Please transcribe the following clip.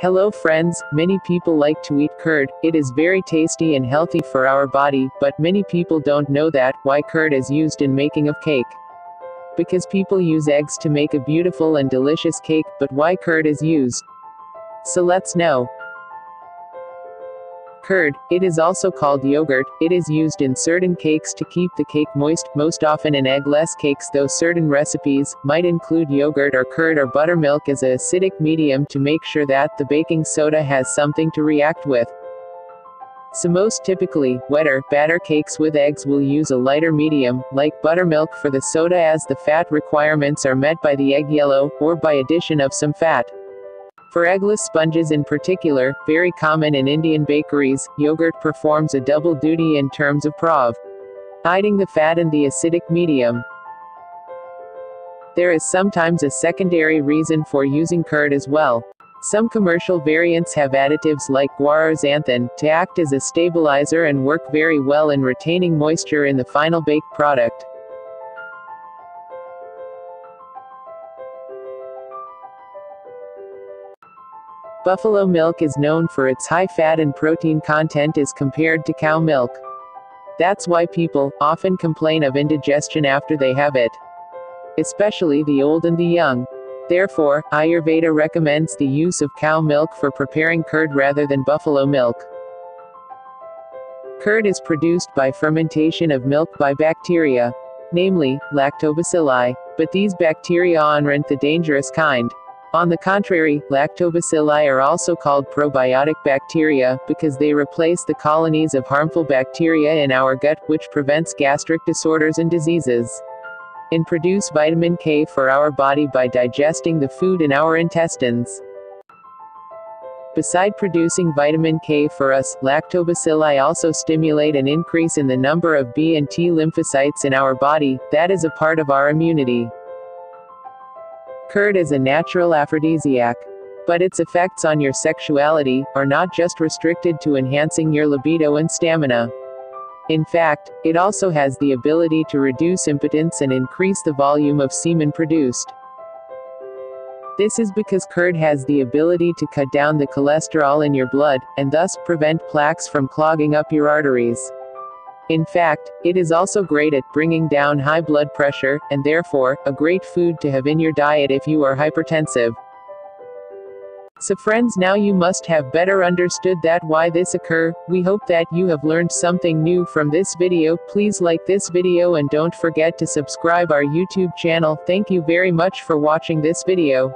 Hello friends, many people like to eat curd. It is very tasty and healthy for our body, but many people don't know that, why curd is used in making of cake. Because people use eggs to make a beautiful and delicious cake, but why curd is used? So let's know. Curd, it is also called yogurt, it is used in certain cakes to keep the cake moist, most often in eggless cakes, though certain recipes might include yogurt or curd or buttermilk as a acidic medium to make sure that the baking soda has something to react with. So most typically, wetter, batter cakes with eggs will use a lighter medium, like buttermilk for the soda, as the fat requirements are met by the egg yellow, or by addition of some fat. For eggless sponges in particular, very common in Indian bakeries, yogurt performs a double duty in terms of providing the fat and the acidic medium. There is sometimes a secondary reason for using curd as well. Some commercial variants have additives like guar or xanthan to act as a stabilizer and work very well in retaining moisture in the final baked product. Buffalo milk is known for its high fat and protein content as compared to cow milk. That's why people often complain of indigestion after they have it, especially the old and the young. Therefore, Ayurveda recommends the use of cow milk for preparing curd rather than buffalo milk. Curd is produced by fermentation of milk by bacteria, namely, lactobacilli, but these bacteria aren't the dangerous kind. On the contrary, lactobacilli are also called probiotic bacteria, because they replace the colonies of harmful bacteria in our gut, which prevents gastric disorders and diseases, and produce vitamin K for our body by digesting the food in our intestines. Beside producing vitamin K for us, lactobacilli also stimulate an increase in the number of B and T lymphocytes in our body, that is a part of our immunity. Curd is a natural aphrodisiac, but its effects on your sexuality are not just restricted to enhancing your libido and stamina. In fact, it also has the ability to reduce impotence and increase the volume of semen produced. This is because curd has the ability to cut down the cholesterol in your blood, and thus prevent plaques from clogging up your arteries. In fact, it is also great at bringing down high blood pressure, and therefore, a great food to have in your diet if you are hypertensive. So friends, now you must have better understood that why this occur. We hope that you have learned something new from this video. Please like this video and don't forget to subscribe our YouTube channel. Thank you very much for watching this video.